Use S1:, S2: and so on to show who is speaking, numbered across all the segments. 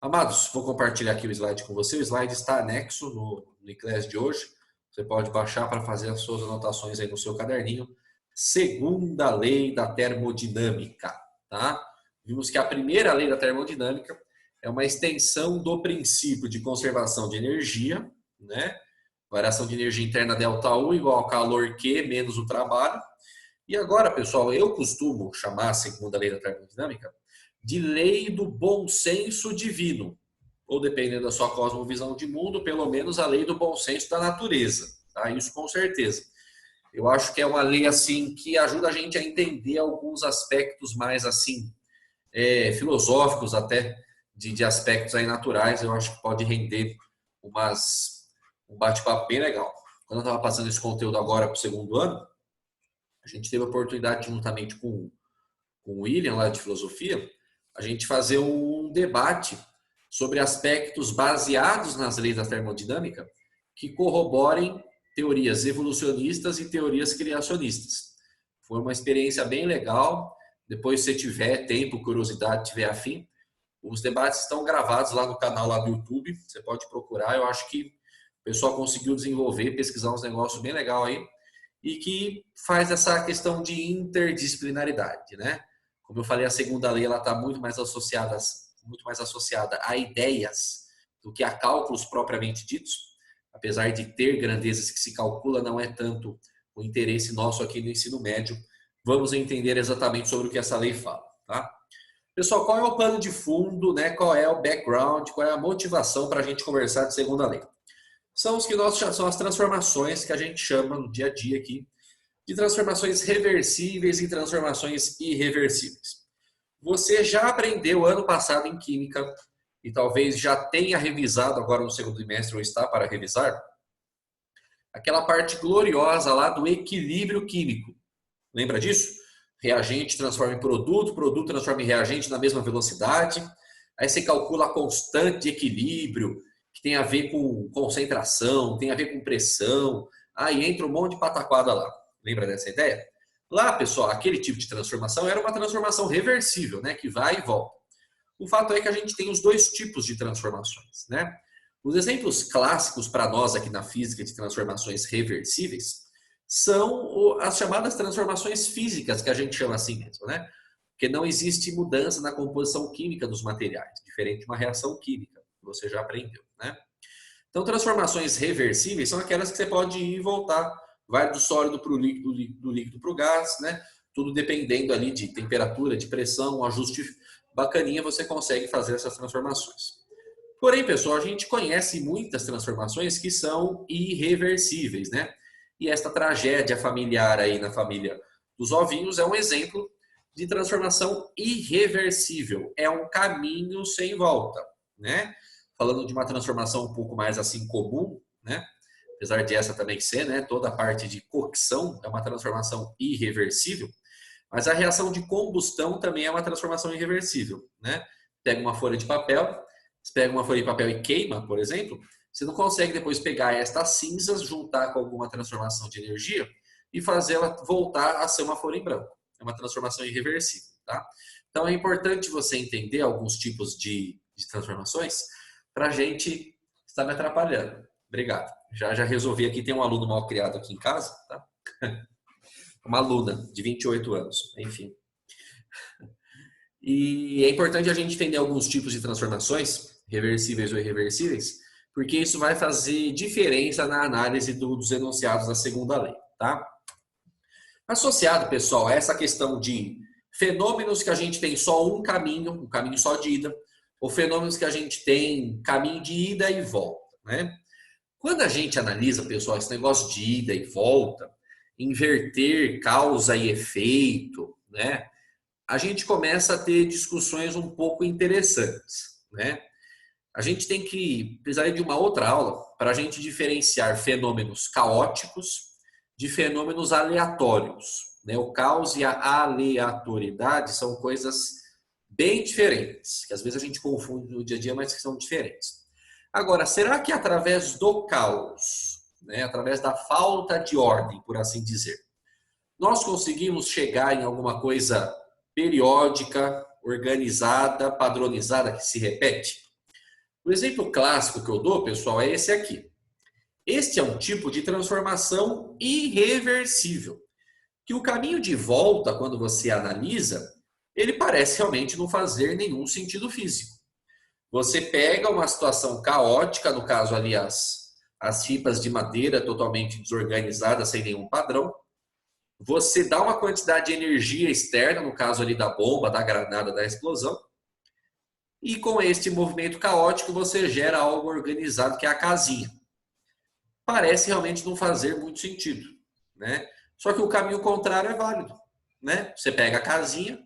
S1: Amados, vou compartilhar aqui o slide com você. O slide está anexo no Eclese de hoje. Você pode baixar para fazer as suas anotações aí no seu caderninho. Segunda lei da termodinâmica, tá? Vimos que a primeira lei da termodinâmica é uma extensão do princípio de conservação de energia, né? Variação de energia interna ΔU igual ao calor Q menos o trabalho. E agora, pessoal, eu costumo chamar a segunda lei da termodinâmica de lei do bom senso divino, ou dependendo da sua cosmovisão de mundo, pelo menos a lei do bom senso da natureza, tá? Isso com certeza. Eu acho que é uma lei assim que ajuda a gente a entender alguns aspectos mais assim filosóficos até de aspectos aí naturais. Eu acho que pode render um bate-papo bem legal. Quando eu estava passando esse conteúdo agora para o segundo ano, a gente teve a oportunidade, juntamente com o William, lá de filosofia, a gente fazer um debate sobre aspectos baseados nas leis da termodinâmica que corroborem teorias evolucionistas e teorias criacionistas. Foi uma experiência bem legal. Depois, se você tiver tempo, curiosidade, tiver afim, os debates estão gravados lá no canal lá do YouTube. Você pode procurar. Eu acho que o pessoal conseguiu desenvolver, pesquisar uns negócios bem legal aí e que faz essa questão de interdisciplinaridade, né? Como eu falei, a segunda lei ela está muito mais associada a ideias do que a cálculos propriamente ditos. Apesar de ter grandezas que se calcula, não é tanto o interesse nosso aqui no ensino médio. Vamos entender exatamente sobre o que essa lei fala, tá? Pessoal, qual é o plano de fundo, né? Qual é o background, qual é a motivação para a gente conversar de segunda lei? São as transformações que a gente chama no dia a dia aqui de transformações reversíveis e transformações irreversíveis. Você já aprendeu ano passado em Química e talvez já tenha revisado agora no segundo trimestre ou está para revisar aquela parte gloriosa lá do equilíbrio químico. Lembra disso? Reagente transforma em produto, produto transforma em reagente na mesma velocidade. Aí você calcula a constante de equilíbrio, que tem a ver com concentração, tem a ver com pressão. Aí entra um monte de pataquada lá. Lembra dessa ideia? Lá, pessoal, aquele tipo de transformação era uma transformação reversível, né? Que vai e volta. O fato é que a gente tem os dois tipos de transformações, né? Os exemplos clássicos para nós aqui na física de transformações reversíveis são as chamadas transformações físicas, que a gente chama assim mesmo, né? Porque não existe mudança na composição química dos materiais, diferente de uma reação química, que você já aprendeu, né? Então, transformações reversíveis são aquelas que você pode ir e voltar, vai do sólido para o líquido, do líquido para o gás, né? Tudo dependendo ali de temperatura, de pressão, um ajuste bacaninha, você consegue fazer essas transformações. Porém, pessoal, a gente conhece muitas transformações que são irreversíveis, né? E esta tragédia familiar aí na família dos ovinhos é um exemplo de transformação irreversível. É um caminho sem volta, né? Falando de uma transformação um pouco mais assim comum, né? Apesar de essa também ser, né? Toda a parte de cocção é uma transformação irreversível, mas a reação de combustão também é uma transformação irreversível, né? Pega uma folha de papel, você pega uma folha de papel e queima, por exemplo, você não consegue depois pegar estas cinzas, juntar com alguma transformação de energia e fazê-la voltar a ser uma folha em branco. É uma transformação irreversível, tá? Então é importante você entender alguns tipos de transformações para a gente estar me atrapalhando. Obrigado. Já resolvi aqui, tem um aluno mal criado aqui em casa, tá? Uma aluna de 28 anos, enfim. E é importante a gente entender alguns tipos de transformações, reversíveis ou irreversíveis, porque isso vai fazer diferença na análise dos enunciados da segunda lei, tá? Associado, pessoal, a essa questão de fenômenos que a gente tem só um caminho só de ida, ou fenômenos que a gente tem caminho de ida e volta, né? Quando a gente analisa, pessoal, esse negócio de ida e volta, inverter causa e efeito, né? A gente começa a ter discussões um pouco interessantes, né? A gente tem que precisar de uma outra aula para a gente diferenciar fenômenos caóticos de fenômenos aleatórios, né? O caos e a aleatoriedade são coisas bem diferentes, que às vezes a gente confunde no dia a dia, mas que são diferentes. Agora, será que através do caos, né, através da falta de ordem, por assim dizer, nós conseguimos chegar em alguma coisa periódica, organizada, padronizada, que se repete? O exemplo clássico que eu dou, pessoal, é esse aqui. Este é um tipo de transformação irreversível, que o caminho de volta, quando você analisa, ele parece realmente não fazer nenhum sentido físico. Você pega uma situação caótica, no caso ali as ripas de madeira totalmente desorganizadas, sem nenhum padrão, você dá uma quantidade de energia externa, no caso ali da bomba, da granada, da explosão, e com este movimento caótico você gera algo organizado, que é a casinha. Parece realmente não fazer muito sentido, né? Só que o caminho contrário é válido, né? Você pega a casinha,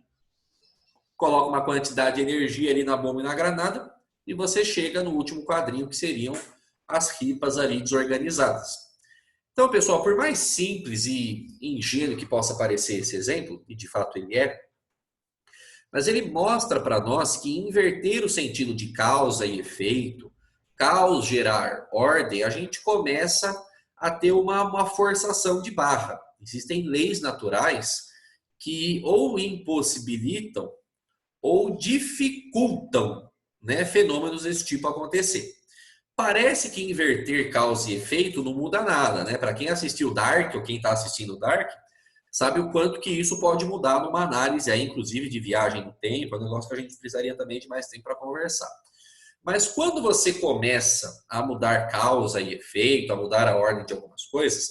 S1: coloca uma quantidade de energia ali na bomba e na granada e você chega no último quadrinho, que seriam as ripas ali desorganizadas. Então, pessoal, por mais simples e ingênuo que possa parecer esse exemplo, e de fato ele é, mas ele mostra para nós que inverter o sentido de causa e efeito, caos gerar ordem, a gente começa a ter uma forçação de barra. Existem leis naturais que ou impossibilitam ou dificultam, né, fenômenos desse tipo acontecer. Parece que inverter causa e efeito não muda nada, né? Para quem assistiu Dark ou quem está assistindo Dark, sabe o quanto que isso pode mudar numa análise aí, inclusive de viagem no tempo, é um negócio que a gente precisaria também de mais tempo para conversar. Mas quando você começa a mudar causa e efeito, a mudar a ordem de algumas coisas,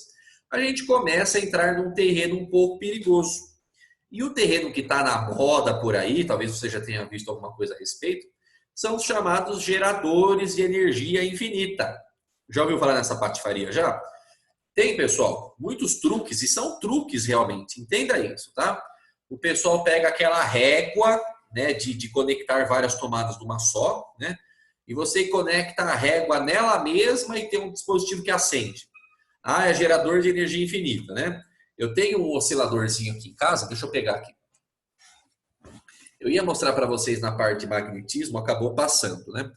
S1: a gente começa a entrar num terreno um pouco perigoso. E o terreno que está na moda por aí, talvez você já tenha visto alguma coisa a respeito, são os chamados geradores de energia infinita. Já ouviu falar nessa patifaria já? Tem, pessoal, muitos truques, e são truques realmente, entenda isso, tá? O pessoal pega aquela régua, né, de conectar várias tomadas numa só, né? E você conecta a régua nela mesma e tem um dispositivo que acende. Ah, é gerador de energia infinita, né? Eu tenho um osciladorzinho aqui em casa, deixa eu pegar aqui. Eu ia mostrar para vocês na parte de magnetismo, acabou passando, né?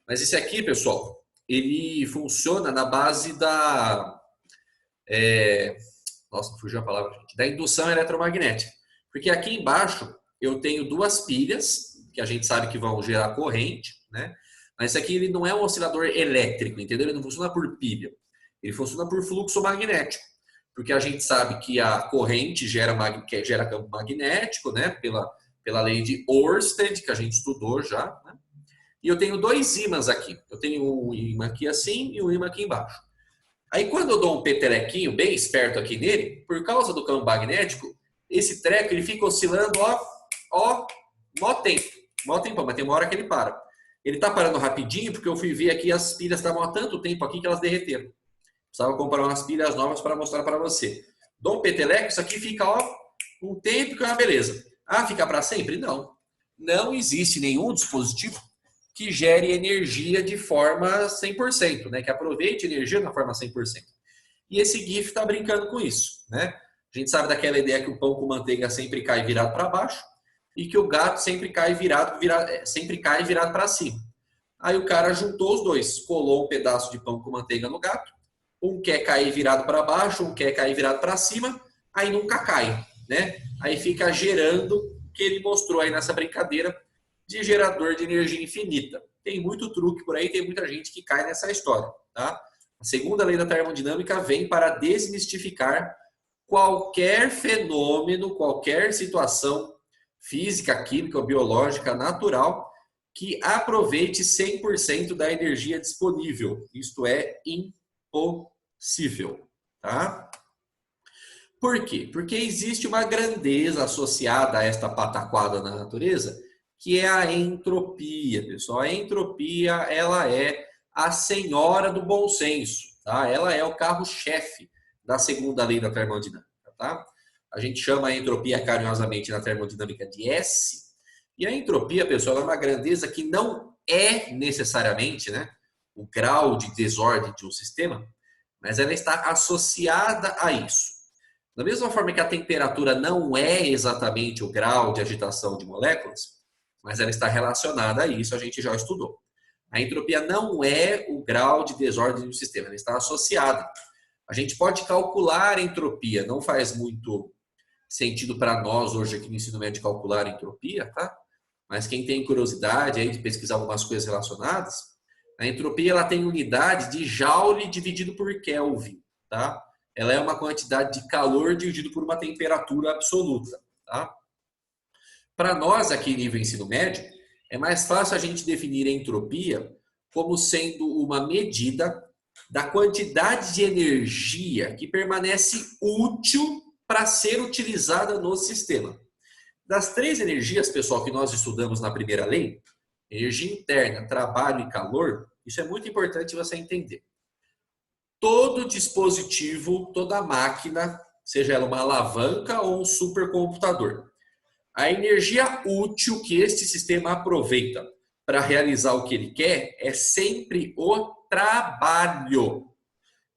S1: Mas esse aqui, pessoal, ele funciona na base da... Nossa, fugiu a palavra, gente. Da indução eletromagnética. Porque aqui embaixo eu tenho duas pilhas, que a gente sabe que vão gerar corrente, né? Mas esse aqui ele não é um oscilador elétrico, entendeu? Ele não funciona por pilha. Ele funciona por fluxo magnético. Porque a gente sabe que a corrente gera campo magnético, né? Pela lei de Ørsted, que a gente estudou já, né? E eu tenho dois ímãs aqui. Eu tenho um ímã aqui assim e um ímã aqui embaixo. Aí quando eu dou um petelequinho bem esperto aqui nele, por causa do campo magnético, esse treco ele fica oscilando, mó tempo, mas tem uma hora que ele para. Ele tá parando rapidinho porque eu fui ver aqui, as pilhas estavam há tanto tempo aqui que elas derreteram. Precisava comprar umas pilhas novas para mostrar para você. Dou um peteleco, isso aqui fica um tempo que é uma beleza. Ah, fica para sempre? Não. Não existe nenhum dispositivo que gere energia de forma 100%, né? Que aproveite energia na forma 100%. E esse GIF está brincando com isso, né? A gente sabe daquela ideia que o pão com manteiga sempre cai virado para baixo e que o gato sempre cai virado para cima. Aí o cara juntou os dois, colou um pedaço de pão com manteiga no gato, um quer cair virado para baixo, um quer cair virado para cima, aí nunca cai, né? Aí fica gerando o que ele mostrou aí nessa brincadeira de gerador de energia infinita. Tem muito truque por aí, tem muita gente que cai nessa história, tá? A segunda lei da termodinâmica vem para desmistificar qualquer fenômeno, qualquer situação física, química ou biológica natural que aproveite 100% da energia disponível. Isto é impossível, tá? Por quê? Porque existe uma grandeza associada a esta pataquada na natureza, que é a entropia, pessoal. A entropia, ela é a senhora do bom senso, tá? Ela é o carro-chefe da segunda lei da termodinâmica, tá? A gente chama a entropia carinhosamente na termodinâmica de S, e a entropia, pessoal, é uma grandeza que não é necessariamente, né, o grau de desordem de um sistema, mas ela está associada a isso. Da mesma forma que a temperatura não é exatamente o grau de agitação de moléculas, mas ela está relacionada a isso, a gente já estudou. A entropia não é o grau de desordem do sistema, ela está associada. A gente pode calcular a entropia, não faz muito sentido para nós hoje aqui no ensino médio calcular a entropia, tá? Mas quem tem curiosidade aí de pesquisar algumas coisas relacionadas, A entropia ela tem unidade de Joule dividido por Kelvin, tá? Ela é uma quantidade de calor dividido por uma temperatura absoluta, tá? Para nós aqui nível ensino médio, é mais fácil a gente definir a entropia como sendo uma medida da quantidade de energia que permanece útil para ser utilizada no sistema. Das três energias, pessoal, que nós estudamos na primeira lei, energia interna, trabalho e calor, isso é muito importante você entender. Todo dispositivo, toda máquina, seja ela uma alavanca ou um supercomputador, a energia útil que este sistema aproveita para realizar o que ele quer é sempre o trabalho.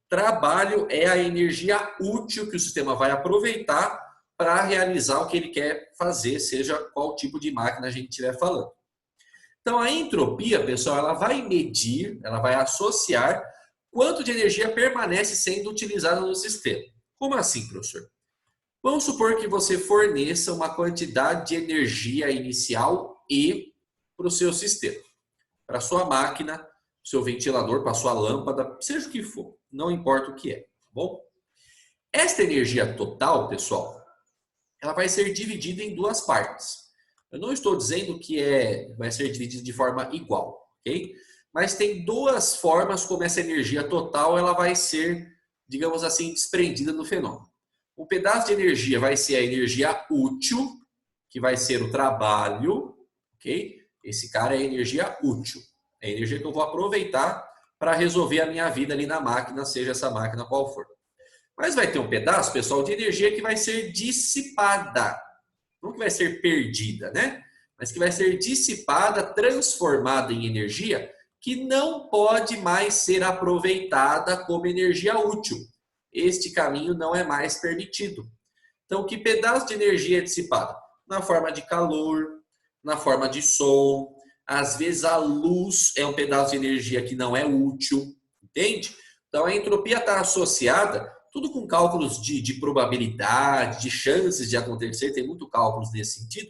S1: Trabalho é a energia útil que o sistema vai aproveitar para realizar o que ele quer fazer, seja qual tipo de máquina a gente estiver falando. Então, a entropia, pessoal, ela vai medir, ela vai associar quanto de energia permanece sendo utilizada no sistema. Como assim, professor? Vamos supor que você forneça uma quantidade de energia inicial E para o seu sistema, para a sua máquina, para o seu ventilador, para a sua lâmpada, seja o que for, não importa o que é, tá bom? Esta energia total, pessoal, ela vai ser dividida em duas partes. Eu não estou dizendo que vai ser dividida de forma igual, ok? Mas tem duas formas como essa energia total ela vai ser, digamos assim, desprendida do fenômeno. Um pedaço de energia vai ser a energia útil, que vai ser o trabalho, ok? Esse cara é a energia útil. É a energia que eu vou aproveitar para resolver a minha vida ali na máquina, seja essa máquina qual for. Mas vai ter um pedaço, pessoal, de energia que vai ser dissipada. Não que vai ser perdida, né? Mas que vai ser dissipada, transformada em energia que não pode mais ser aproveitada como energia útil. Este caminho não é mais permitido. Então, que pedaço de energia é dissipada? Na forma de calor, na forma de som, às vezes a luz é um pedaço de energia que não é útil, entende? Então, a entropia está associada, tudo com cálculos de probabilidade, de chances de acontecer, tem muito cálculos nesse sentido,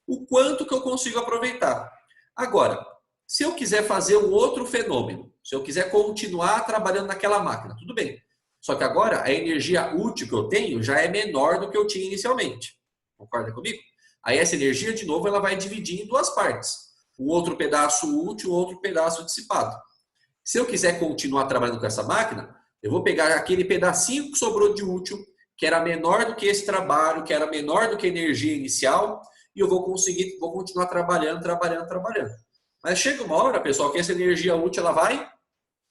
S1: o quanto que eu consigo aproveitar. Agora, se eu quiser fazer um outro fenômeno, se eu quiser continuar trabalhando naquela máquina, tudo bem. Só que agora a energia útil que eu tenho já é menor do que eu tinha inicialmente. Concorda comigo? Aí essa energia, de novo, ela vai dividir em duas partes. Um outro pedaço útil, outro pedaço dissipado. Se eu quiser continuar trabalhando com essa máquina, eu vou pegar aquele pedacinho que sobrou de útil, que era menor do que esse trabalho, que era menor do que a energia inicial, e eu vou continuar trabalhando. Mas chega uma hora, pessoal, que essa energia útil ela vai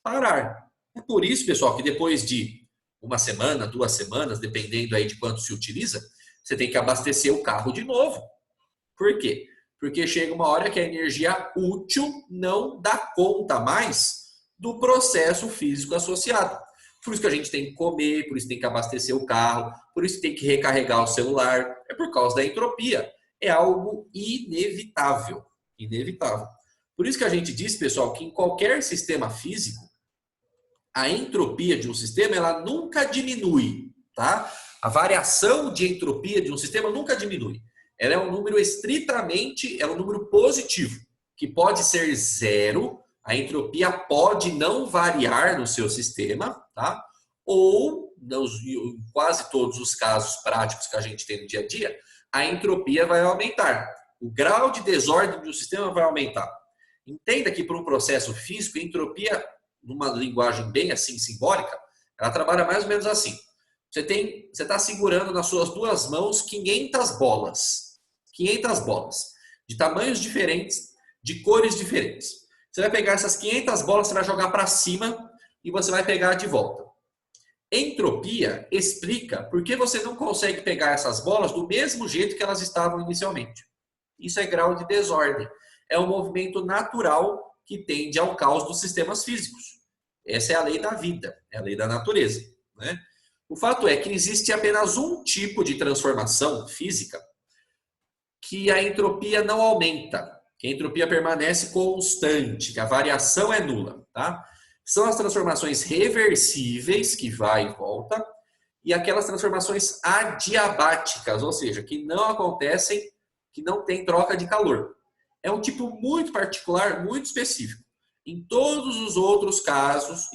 S1: parar. É por isso, pessoal, que depois de uma semana, 2 semanas, dependendo aí de quanto se utiliza, você tem que abastecer o carro de novo. Por quê? Porque chega uma hora que a energia útil não dá conta mais do processo físico associado. Por isso que a gente tem que comer, por isso que tem que abastecer o carro, por isso que tem que recarregar o celular. É por causa da entropia. É algo inevitável. Inevitável. Por isso que a gente diz, pessoal, que em qualquer sistema físico, a entropia de um sistema ela nunca diminui, tá? A variação de entropia de um sistema nunca diminui. Ela é um número estritamente, é um número positivo, que pode ser zero, a entropia pode não variar no seu sistema, tá? Ou, em quase todos os casos práticos que a gente tem no dia a dia, a entropia vai aumentar. O grau de desordem do sistema vai aumentar. Entenda que para um processo físico, a entropia, numa linguagem bem assim simbólica, ela trabalha mais ou menos assim. Você está segurando nas suas duas mãos 500 bolas. 500 bolas. De tamanhos diferentes, de cores diferentes. Você vai pegar essas 500 bolas, você vai jogar para cima e você vai pegar de volta. Entropia explica por que você não consegue pegar essas bolas do mesmo jeito que elas estavam inicialmente. Isso é grau de desordem. É um movimento natural que tende ao caos dos sistemas físicos. Essa é a lei da vida, é a lei da natureza, né? O fato é que existe apenas um tipo de transformação física que a entropia não aumenta, que a entropia permanece constante, que a variação é nula, tá? São as transformações reversíveis, que vai e volta, e aquelas transformações adiabáticas, ou seja, que não acontecem, que não tem troca de calor. É um tipo muito particular, muito específico. Em todos os outros casos,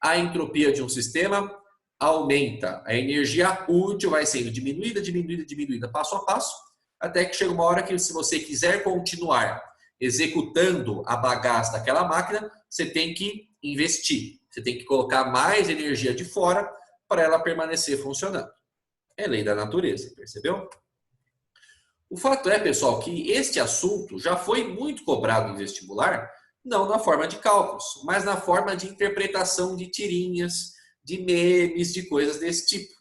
S1: a entropia de um sistema aumenta. A energia útil vai sendo diminuída, passo a passo, até que chega uma hora que, se você quiser continuar executando a bagaça daquela máquina, você tem que investir. Você tem que colocar mais energia de fora para ela permanecer funcionando. É lei da natureza, percebeu? O fato é, pessoal, que este assunto já foi muito cobrado em vestibular, não na forma de cálculos, mas na forma de interpretação de tirinhas, de memes, de coisas desse tipo.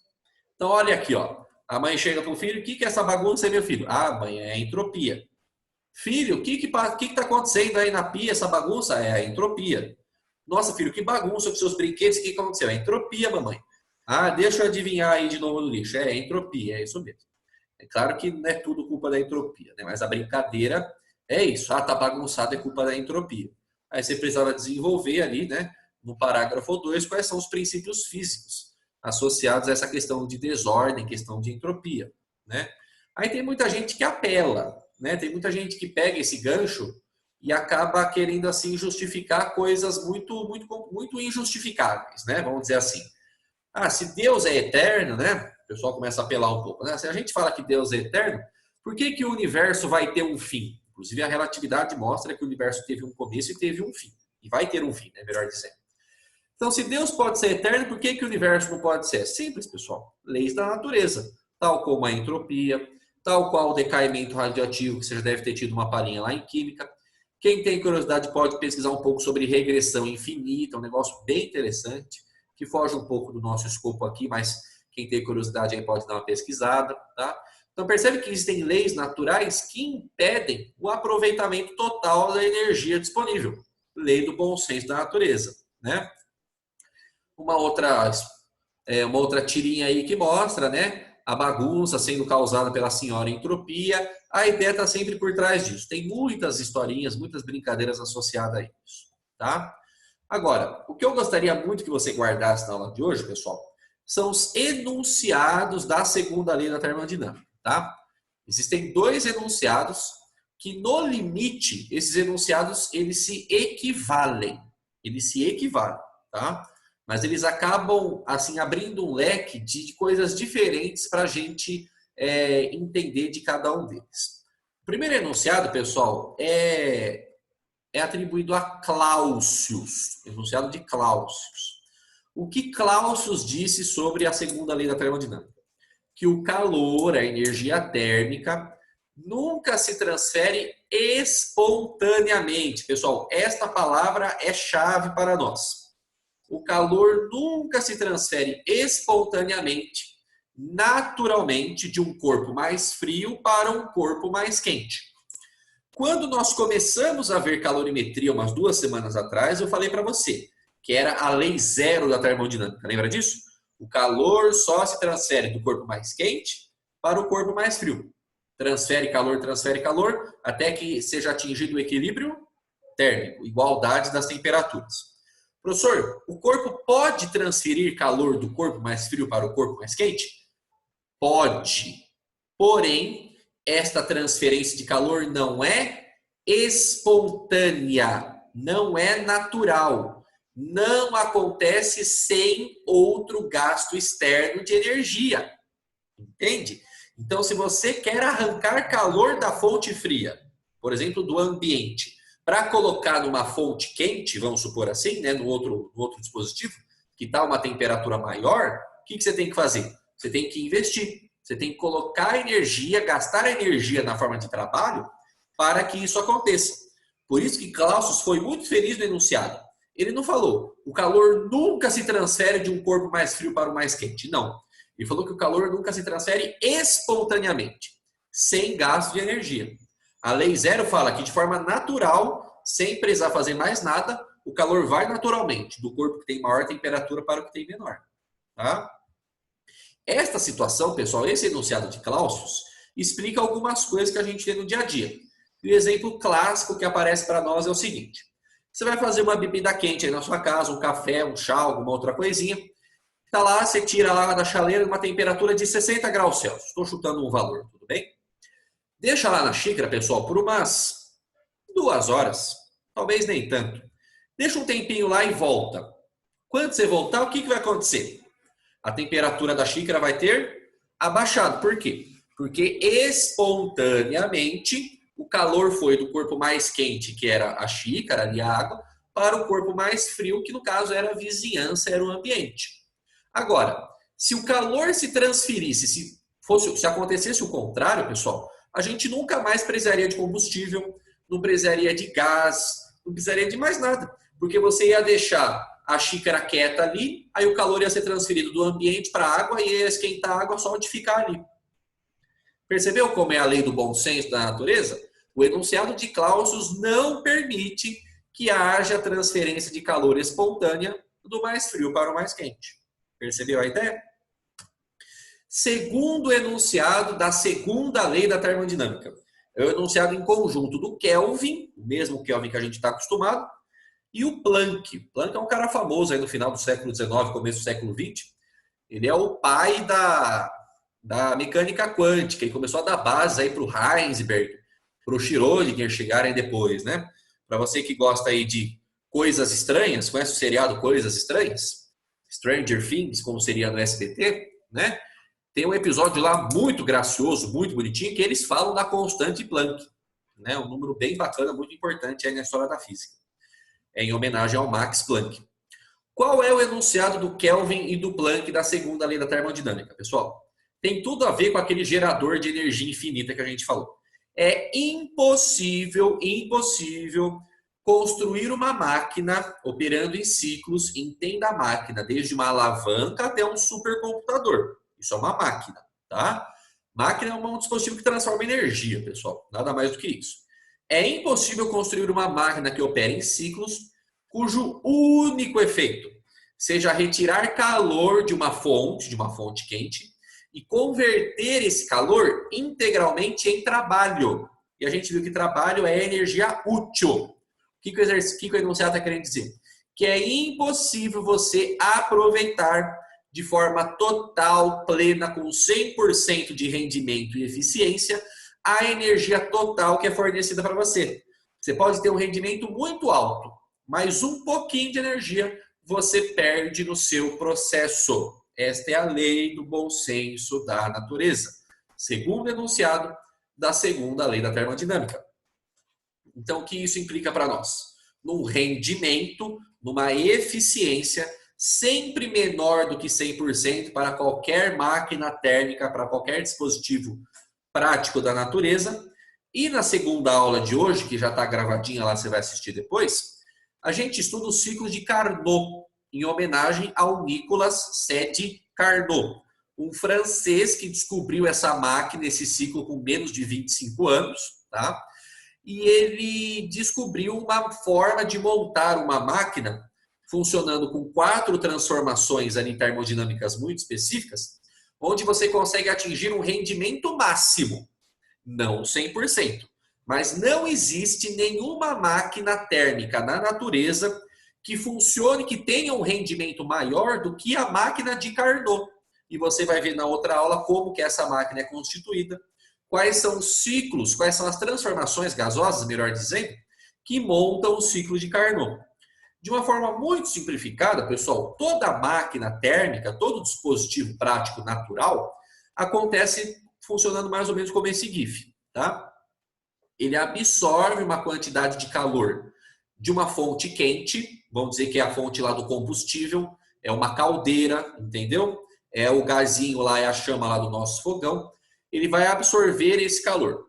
S1: Então, olha aqui, ó. A mãe chega para o filho: o que é essa bagunça aí, meu filho? Ah, mãe, é a entropia. Filho, o que está acontecendo aí na pia, essa bagunça? É a entropia. Nossa, filho, que bagunça com seus brinquedos, o que aconteceu? É entropia, mamãe. Ah, deixa eu adivinhar aí de novo no lixo. É entropia, é isso mesmo. É claro que não é tudo culpa da entropia, né? Mas a brincadeira é isso. Ah, tá bagunçado, é culpa da entropia. Aí você precisava desenvolver ali, né, no parágrafo 2, quais são os princípios físicos associados a essa questão de desordem, questão de entropia, né? Aí tem muita gente que apela, né? Tem muita gente que pega esse gancho e acaba querendo assim justificar coisas muito injustificáveis, né? Vamos dizer assim. Ah, se Deus é eterno, né? O pessoal começa a apelar um pouco, né? Se a gente fala que Deus é eterno, por que o universo vai ter um fim? Inclusive, a relatividade mostra que o universo teve um começo e teve um fim. E vai ter um fim, né? Melhor dizendo. Então, se Deus pode ser eterno, por que o universo não pode ser? É simples, pessoal. Leis da natureza. Tal como a entropia, tal qual o decaimento radioativo, que você já deve ter tido uma palhinha lá em química. Quem tem curiosidade pode pesquisar um pouco sobre regressão infinita, um negócio bem interessante, que foge um pouco do nosso escopo aqui, mas quem tem curiosidade aí pode dar uma pesquisada, tá? Então percebe que existem leis naturais que impedem o aproveitamento total da energia disponível. Lei do bom senso da natureza, né? Uma outra tirinha aí que mostra, né, a bagunça sendo causada pela senhora entropia. A ideia está sempre por trás disso. Tem muitas historinhas, muitas brincadeiras associadas a isso, tá? Agora, o que eu gostaria muito que você guardasse na aula de hoje, pessoal, são os enunciados da segunda lei da termodinâmica, tá? Existem dois enunciados que, no limite, esses enunciados, eles se equivalem, tá? Mas eles acabam, assim, abrindo um leque de coisas diferentes para a gente entender de cada um deles. O primeiro enunciado, pessoal, é atribuído a Clausius, enunciado de Clausius. O que Clausius disse sobre a segunda lei da termodinâmica? Que o calor, a energia térmica, nunca se transfere espontaneamente. Pessoal, esta palavra é chave para nós. O calor nunca se transfere espontaneamente, naturalmente, de um corpo mais frio para um corpo mais quente. Quando nós começamos a ver calorimetria umas 2 semanas atrás, eu falei para você que era a lei zero da termodinâmica. Lembra disso? O calor só se transfere do corpo mais quente para o corpo mais frio. Transfere calor, até que seja atingido o equilíbrio térmico, igualdade das temperaturas. Professor, o corpo pode transferir calor do corpo mais frio para o corpo mais quente? Pode. Porém, esta transferência de calor não é espontânea, não é natural. Não acontece sem outro gasto externo de energia. Entende? Então, se você quer arrancar calor da fonte fria, por exemplo, do ambiente, para colocar numa fonte quente, vamos supor assim, né, no outro dispositivo, que está uma temperatura maior, o que você tem que fazer? Você tem que investir. Você tem que colocar energia, gastar energia na forma de trabalho para que isso aconteça. Por isso que Clausius foi muito feliz no enunciado. Ele não falou, o calor nunca se transfere de um corpo mais frio para o mais quente. Não. Ele falou que o calor nunca se transfere espontaneamente, sem gasto de energia. A lei zero fala que de forma natural, sem precisar fazer mais nada, o calor vai naturalmente do corpo que tem maior temperatura para o que tem menor. Tá? Esta situação, pessoal, esse enunciado de Clausius, explica algumas coisas que a gente vê no dia a dia. E o exemplo clássico que aparece para nós é o seguinte. Você vai fazer uma bebida quente aí na sua casa, um café, um chá, alguma outra coisinha. Tá lá, você tira a água da chaleira numa temperatura de 60 graus Celsius. Estou chutando um valor, tudo bem? Deixa lá na xícara, pessoal, por umas 2 horas. Talvez nem tanto. Deixa um tempinho lá e volta. Quando você voltar, o que vai acontecer? A temperatura da xícara vai ter abaixado. Por quê? Porque espontaneamente o calor foi do corpo mais quente, que era a xícara ali, a água, para o corpo mais frio, que no caso era a vizinhança, era o ambiente. Agora, se o calor se transferisse, se acontecesse o contrário, pessoal, a gente nunca mais precisaria de combustível, não precisaria de gás, não precisaria de mais nada, porque você ia deixar a xícara quieta ali, aí o calor ia ser transferido do ambiente para a água e ia esquentar a água só de ficar ali. Percebeu como é a lei do bom senso da natureza? O enunciado de Clausius não permite que haja transferência de calor espontânea do mais frio para o mais quente. Percebeu a ideia? Segundo enunciado da segunda lei da termodinâmica. É o enunciado em conjunto do Kelvin, o mesmo Kelvin que a gente está acostumado, e o Planck. Planck é um cara famoso aí no final do século XIX, começo do século XX. Ele é o pai da mecânica quântica e começou a dar base aí para o Heisenberg, para o Schrödinger chegarem depois, né? Para você que gosta aí de coisas estranhas, conhece o seriado Coisas Estranhas? Stranger Things, como seria no SBT, né? Tem um episódio lá muito gracioso, muito bonitinho, que eles falam da constante Planck, né? Um número bem bacana, muito importante aí na história da física. É em homenagem ao Max Planck. Qual é o enunciado do Kelvin e do Planck da segunda lei da termodinâmica, pessoal? Tem tudo a ver com aquele gerador de energia infinita que a gente falou. É impossível construir uma máquina operando em ciclos, entenda a máquina, desde uma alavanca até um supercomputador. Isso é uma máquina, tá? Máquina é um dispositivo que transforma energia, pessoal. Nada mais do que isso. É impossível construir uma máquina que opere em ciclos cujo único efeito seja retirar calor de uma fonte quente, e converter esse calor integralmente em trabalho. E a gente viu que trabalho é energia útil. O que o enunciado está querendo dizer? Que é impossível você aproveitar de forma total, plena, com 100% de rendimento e eficiência, a energia total que é fornecida para você. Você pode ter um rendimento muito alto, mas um pouquinho de energia você perde no seu processo. Esta é a lei do bom senso da natureza. Segundo enunciado da segunda lei da termodinâmica. Então, o que isso implica para nós? Num rendimento, numa eficiência sempre menor do que 100% para qualquer máquina térmica, para qualquer dispositivo prático da natureza. E na segunda aula de hoje, que já está gravadinha lá, você vai assistir depois, a gente estuda o ciclo de Carnot, em homenagem ao Nicolas Sede Carnot, um francês que descobriu essa máquina, esse ciclo com menos de 25 anos, tá? E ele descobriu uma forma de montar uma máquina funcionando com 4 transformações ali termodinâmicas muito específicas, onde você consegue atingir um rendimento máximo, não 100%. Mas não existe nenhuma máquina térmica na natureza que funcione, que tenha um rendimento maior do que a máquina de Carnot. E você vai ver na outra aula como que essa máquina é constituída, quais são os ciclos, quais são as transformações gasosas, melhor dizendo, que montam o ciclo de Carnot. De uma forma muito simplificada, pessoal, toda máquina térmica, todo dispositivo prático natural, acontece funcionando mais ou menos como esse GIF, tá? Ele absorve uma quantidade de calor de uma fonte quente, vamos dizer que é a fonte lá do combustível, é uma caldeira, entendeu? É o gazinho lá, é a chama lá do nosso fogão. Ele vai absorver esse calor.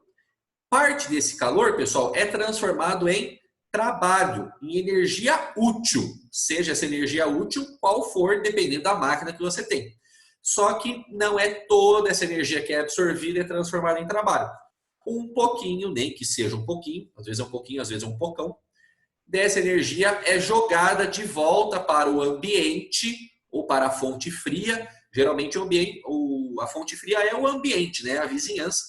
S1: Parte desse calor, pessoal, é transformado em trabalho, em energia útil, seja essa energia útil qual for, dependendo da máquina que você tem. Só que não é toda essa energia que é absorvida e é transformada em trabalho. Um pouquinho, nem que seja um pouquinho, às vezes é um pouquinho, às vezes é um pocão, dessa energia é jogada de volta para o ambiente ou para a fonte fria. Geralmente a fonte fria é o ambiente, né? A vizinhança.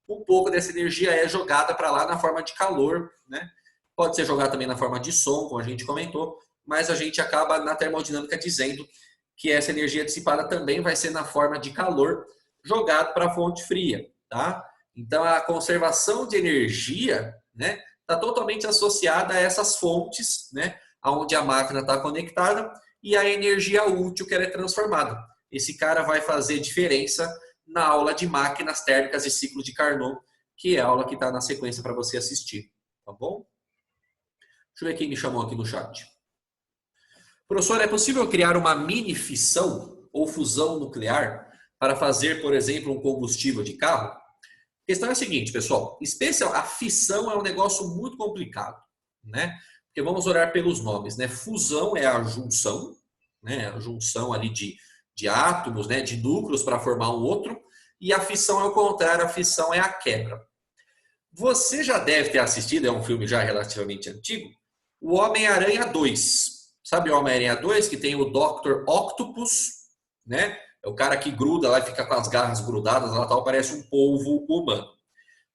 S1: Um pouco dessa energia é jogada para lá na forma de calor, né? Pode ser jogada também na forma de som, como a gente comentou, mas a gente acaba na termodinâmica dizendo que essa energia dissipada também vai ser na forma de calor jogado para a fonte fria, tá? Então a conservação de energia, né, está totalmente associada a essas fontes, né, onde a máquina está conectada e a energia útil que ela é transformada. Esse cara vai fazer diferença na aula de máquinas térmicas e ciclo de Carnot, que é a aula que está na sequência para você assistir, tá bom? Deixa eu ver quem me chamou aqui no chat. Professor, é possível criar uma mini fissão ou fusão nuclear para fazer, por exemplo, um combustível de carro? A questão é a seguinte, pessoal. A fissão é um negócio muito complicado, né? Porque vamos olhar pelos nomes, né? Fusão é a junção, né? A junção ali de átomos, né? De núcleos para formar um outro. E a fissão é o contrário, a fissão é a quebra. Você já deve ter assistido, é um filme já relativamente antigo, o Homem-Aranha 2. Sabe o Homem-Aranha 2, que tem o Dr. Octopus, né? É o cara que gruda lá e fica com as garras grudadas, lá tal, parece um polvo humano.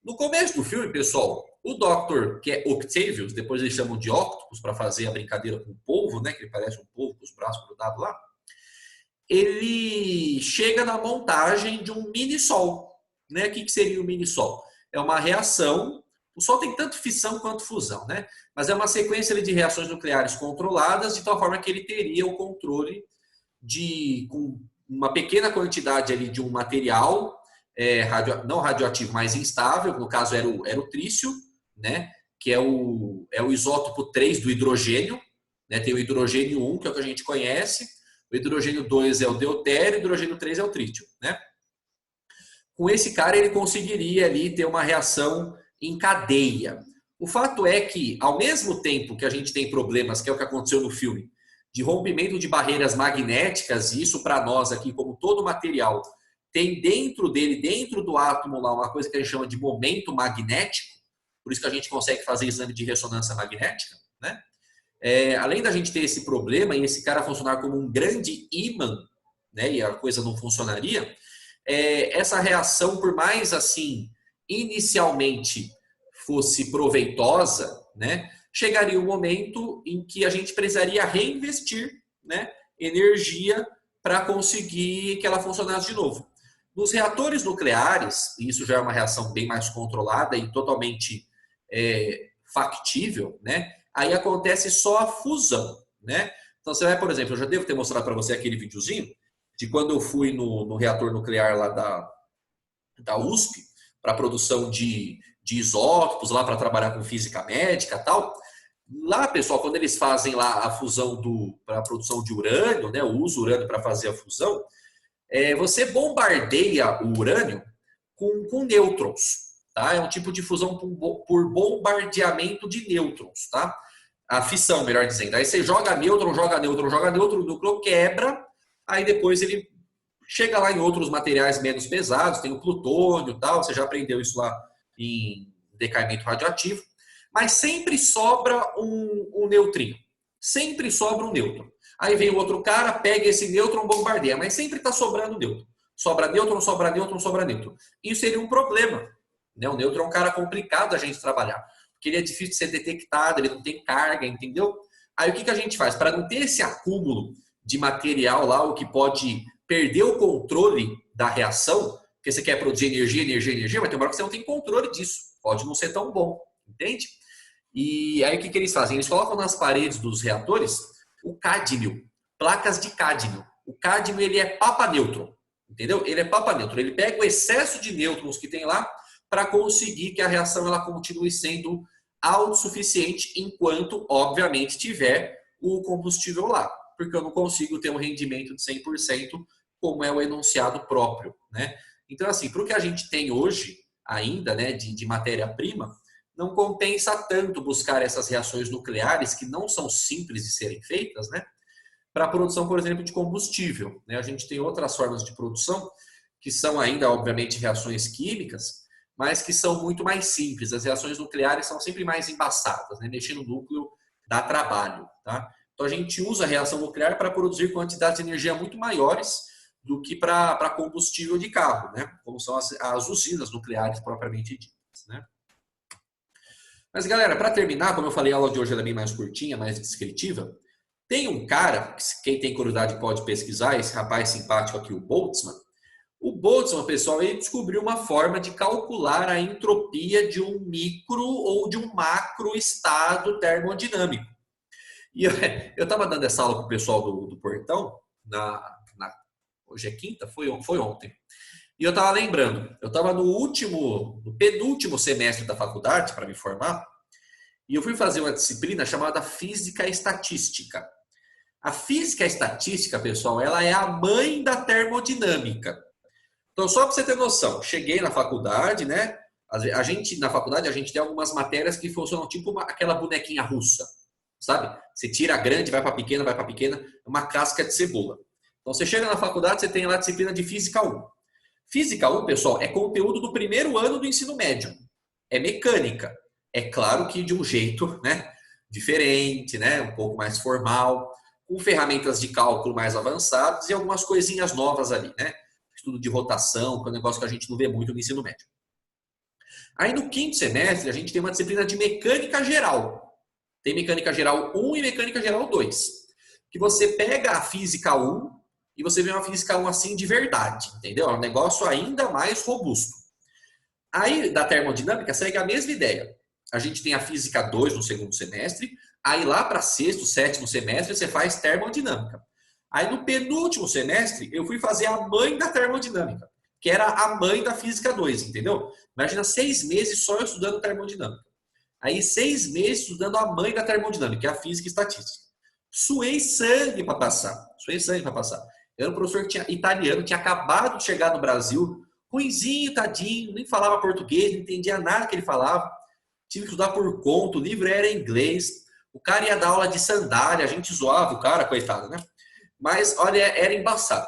S1: No começo do filme, pessoal, o Dr., que é Octavius, depois eles chamam de Octopus para fazer a brincadeira com o polvo, né? Que ele parece um polvo com os braços grudados lá. Ele chega na montagem de um mini-sol, né? O que seria o mini-sol? É uma reação. O Sol tem tanto fissão quanto fusão, né? Mas é uma sequência de reações nucleares controladas, de tal forma que ele teria o controle com uma pequena quantidade ali de um material não radioativo, mas instável, no caso era o trício, né? Que é o isótopo 3 do hidrogênio, né? Tem o hidrogênio 1, que é o que a gente conhece, o hidrogênio 2 é o deutério, o hidrogênio 3 é o trítio, né? Com esse cara ele conseguiria ali ter uma reação em cadeia. O fato é que, ao mesmo tempo que a gente tem problemas, que é o que aconteceu no filme, de rompimento de barreiras magnéticas, e isso para nós aqui, como todo material, tem dentro dele, dentro do átomo lá, uma coisa que a gente chama de momento magnético, por isso que a gente consegue fazer exame de ressonância magnética, né? Além da gente ter esse problema e esse cara funcionar como um grande ímã, né, e a coisa não funcionaria, essa reação, por mais assim, inicialmente fosse proveitosa, né, chegaria um momento em que a gente precisaria reinvestir, né, energia para conseguir que ela funcionasse de novo. Nos reatores nucleares, e isso já é uma reação bem mais controlada e totalmente factível, né, aí acontece só a fusão, né? Então você vai, por exemplo, eu já devo ter mostrado para você aquele videozinho de quando eu fui no reator nuclear lá da USP para produção de isótopos, lá para trabalhar com física médica e tal. Lá, pessoal, quando eles fazem lá a fusão para a produção de urânio, né, o uso urânio para fazer a fusão, você bombardeia o urânio com nêutrons. Tá? É um tipo de fusão por bombardeamento de nêutrons. Tá? A fissão, melhor dizendo. Aí você joga nêutron, o núcleo quebra, aí depois ele chega lá em outros materiais menos pesados, tem o plutônio e tal, você já aprendeu isso lá em decaimento radioativo, mas sempre sobra um neutrinho. Sempre sobra um nêutron. Aí vem o outro cara, pega esse nêutron, bombardeia, mas sempre está sobrando nêutron. Sobra nêutron, sobra nêutron, sobra nêutron. Isso seria um problema. Né? O nêutron é um cara complicado a gente trabalhar, porque ele é difícil de ser detectado, ele não tem carga, entendeu? Aí o que a gente faz? Para não ter esse acúmulo de material lá, o que pode perder o controle da reação, porque você quer produzir energia, mas tem uma hora que você não tem controle disso. Pode não ser tão bom, entende? E aí o que eles fazem? Eles colocam nas paredes dos reatores o cádmio, placas de cádmio. O cádmio, ele é papa-nêutron, entendeu? Ele é papa-nêutron. Ele pega o excesso de nêutrons que tem lá para conseguir que a reação ela continue sendo autossuficiente enquanto, obviamente, tiver o combustível lá. Porque eu não consigo ter um rendimento de 100% como é o enunciado próprio, né? Então, assim, para o que a gente tem hoje ainda, né, de matéria-prima, não compensa tanto buscar essas reações nucleares, que não são simples de serem feitas, né, para a produção, por exemplo, de combustível. Né? A gente tem outras formas de produção, que são ainda, obviamente, reações químicas, mas que são muito mais simples. As reações nucleares são sempre mais embaçadas, né? Mexer no núcleo dá trabalho, tá? Então, a gente usa a reação nuclear para produzir quantidades de energia muito maiores do que para combustível de carro, né? Como são as usinas nucleares propriamente ditas, né? Mas, galera, para terminar, como eu falei, a aula de hoje é bem mais curtinha, mais descritiva. Tem um cara, quem tem curiosidade pode pesquisar, esse rapaz simpático aqui, o Boltzmann. O Boltzmann, pessoal, ele descobriu uma forma de calcular a entropia de um micro ou de um macro estado termodinâmico. E eu estava dando essa aula para o pessoal do Portão, hoje é quinta? Foi ontem. E eu estava lembrando, eu estava no penúltimo semestre da faculdade, para me formar, e eu fui fazer uma disciplina chamada Física Estatística. A física estatística, pessoal, ela é a mãe da termodinâmica. Então, só para você ter noção, cheguei na faculdade, né? Na faculdade, a gente tem algumas matérias que funcionam tipo aquela bonequinha russa, sabe? Você tira a grande, vai para a pequena, uma casca de cebola. Então, você chega na faculdade, você tem lá a disciplina de Física 1. Física 1, pessoal, é conteúdo do primeiro ano do ensino médio. É mecânica. É claro que de um jeito, né, diferente, né, um pouco mais formal, com ferramentas de cálculo mais avançadas e algumas coisinhas novas ali, né? Estudo de rotação, que é um negócio que a gente não vê muito no ensino médio. Aí no quinto semestre, a gente tem uma disciplina de mecânica geral. Tem mecânica geral 1 e mecânica geral 2. Que você pega a física 1 e você vê uma física 1 assim de verdade, entendeu? É um negócio ainda mais robusto. Aí, da termodinâmica, segue a mesma ideia. A gente tem a física 2 no segundo semestre, aí lá para sexto, sétimo semestre, você faz termodinâmica. Aí no penúltimo semestre, eu fui fazer a mãe da termodinâmica, que era a mãe da física 2, entendeu? Imagina 6 meses só eu estudando termodinâmica. Aí 6 meses estudando a mãe da termodinâmica, que é a física estatística. Suei sangue para passar. Eu era um professor italiano, tinha acabado de chegar no Brasil, ruinzinho, tadinho, nem falava português, não entendia nada que ele falava. Tive que estudar por conta, o livro era em inglês. O cara ia dar aula de sandália, a gente zoava o cara, coitado, né? Mas, olha, era embaçado.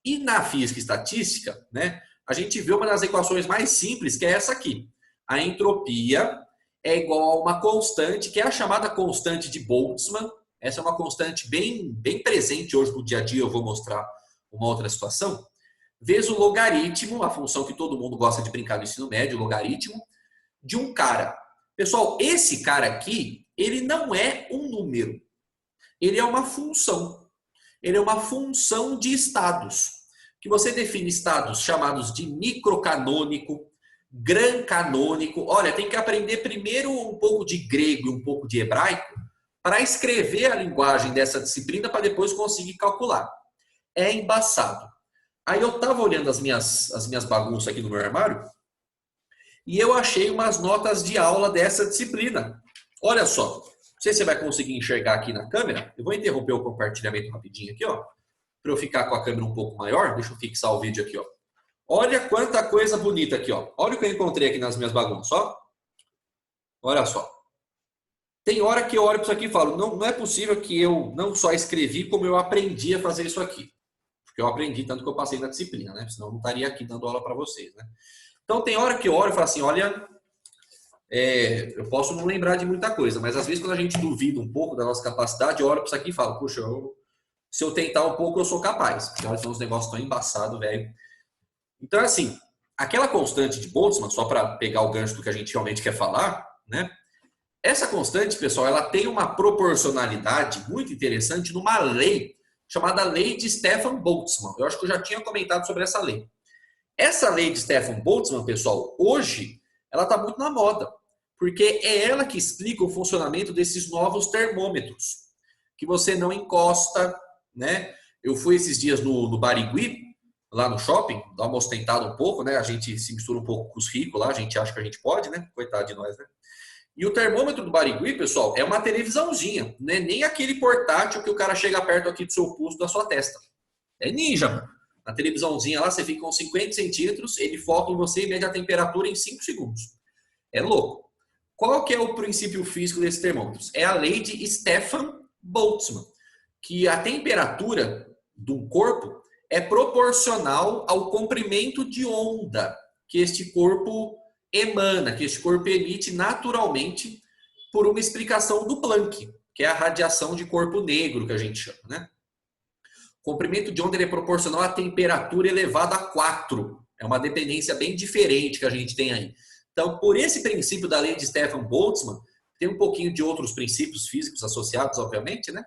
S1: E na física estatística, né, a gente vê uma das equações mais simples, que é essa aqui. A entropia é igual a uma constante, que é a chamada constante de Boltzmann. Essa é uma constante bem presente hoje no dia a dia, eu vou mostrar uma outra situação. Vezes o logaritmo, a função que todo mundo gosta de brincar no ensino médio, o logaritmo, de um cara. Pessoal, esse cara aqui, ele não é um número. Ele é uma função. Ele é uma função de estados. Que você define estados chamados de microcanônico, gran canônico. Olha, tem que aprender primeiro um pouco de grego e um pouco de hebraico para escrever a linguagem dessa disciplina para depois conseguir calcular. É embaçado. Aí eu estava olhando as minhas bagunças aqui no meu armário e eu achei umas notas de aula dessa disciplina. Olha só, não sei se você vai conseguir enxergar aqui na câmera. Eu vou interromper o compartilhamento rapidinho aqui, ó, para eu ficar com a câmera um pouco maior. Deixa eu fixar o vídeo aqui, ó. Olha quanta coisa bonita aqui, ó. Olha o que eu encontrei aqui nas minhas bagunças, ó. Olha só. Tem hora que eu olho para isso aqui e falo, não é possível que eu não só escrevi, como eu aprendi a fazer isso aqui. Porque eu aprendi tanto que eu passei na disciplina, né? Senão eu não estaria aqui dando aula para vocês, né? Então tem hora que eu olho e falo assim, olha, eu posso não lembrar de muita coisa, mas às vezes quando a gente duvida um pouco da nossa capacidade, eu olho para isso aqui e falo, puxa, se eu tentar um pouco, eu sou capaz. Porque olha, são uns negócios tão embaçados, velho. Então, assim, aquela constante de Boltzmann, só para pegar o gancho do que a gente realmente quer falar, né? Essa constante, pessoal, ela tem uma proporcionalidade muito interessante numa lei chamada Lei de Stefan Boltzmann. Eu acho que eu já tinha comentado sobre essa lei. Essa lei de Stefan Boltzmann, pessoal, hoje, ela está muito na moda, porque é ela que explica o funcionamento desses novos termômetros, que você não encosta, né? Eu fui esses dias no Barigui, lá no shopping, dá uma ostentada um pouco, né? A gente se mistura um pouco com os ricos lá, a gente acha que a gente pode, né? Coitado de nós, né? E o termômetro do Barigui, pessoal, é uma televisãozinha, não é nem aquele portátil que o cara chega perto aqui do seu pulso, da sua testa. É ninja, mano. A televisãozinha lá, você fica com 50 centímetros, ele foca em você e mede a temperatura em 5 segundos. É louco. Qual que é o princípio físico desses termômetros? É a lei de Stefan Boltzmann, que a temperatura do corpo é proporcional ao comprimento de onda que este corpo emana, que este corpo emite naturalmente por uma explicação do Planck, que é a radiação de corpo negro, que a gente chama, né? O comprimento de onda é proporcional à temperatura elevada a 4. É uma dependência bem diferente que a gente tem aí. Então, por esse princípio da lei de Stefan Boltzmann, tem um pouquinho de outros princípios físicos associados, obviamente, né?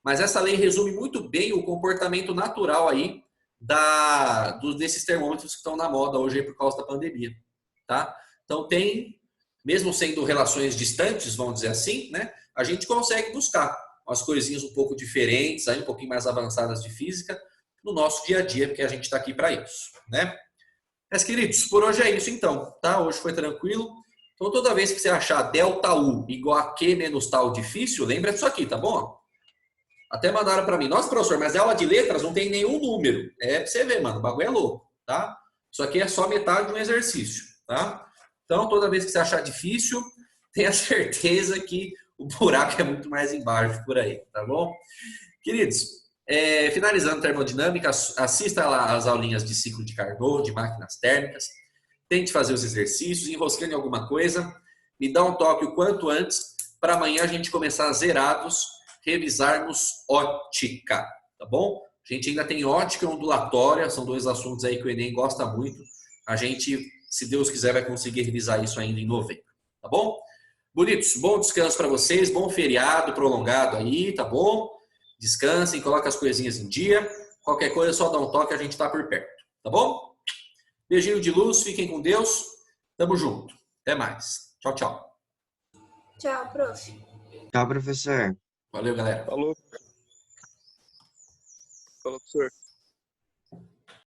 S1: Mas essa lei resume muito bem o comportamento natural aí desses termômetros que estão na moda hoje por causa da pandemia, tá? Então tem, mesmo sendo relações distantes, vamos dizer assim, né? A gente consegue buscar umas coisinhas um pouco diferentes, aí um pouquinho mais avançadas de física no nosso dia a dia, porque a gente está aqui para isso, né? Mas, queridos, por hoje é isso então, tá? Hoje foi tranquilo. Então, toda vez que você achar ΔU igual a Q menos tal difícil, lembra disso aqui, tá bom? Até mandaram para mim, nossa, professor, mas a aula de letras não tem nenhum número. É pra você ver, mano, o bagulho é louco, tá? Isso aqui é só metade de um exercício, tá? Então, toda vez que você achar difícil, tenha certeza que o buraco é muito mais embaixo por aí, tá bom? Queridos, finalizando termodinâmica, assista lá as aulinhas de ciclo de Carnot, de máquinas térmicas, tente fazer os exercícios, enroscando em alguma coisa, me dá um toque o quanto antes, para amanhã a gente começar zerados, revisarmos ótica, tá bom? A gente ainda tem ótica e ondulatória, são dois assuntos aí que o Enem gosta muito. A gente, se Deus quiser, vai conseguir revisar isso ainda em novembro, tá bom? Bonitos, bom descanso para vocês, bom feriado prolongado aí, tá bom? Descansem, coloquem as coisinhas em dia. Qualquer coisa, só dá um toque, a gente está por perto, tá bom? Beijinho de luz, fiquem com Deus. Tamo junto. Até mais. Tchau, tchau.
S2: Tchau, prof.
S3: Tchau, professor.
S1: Valeu, galera.
S4: Falou. Falou, professor.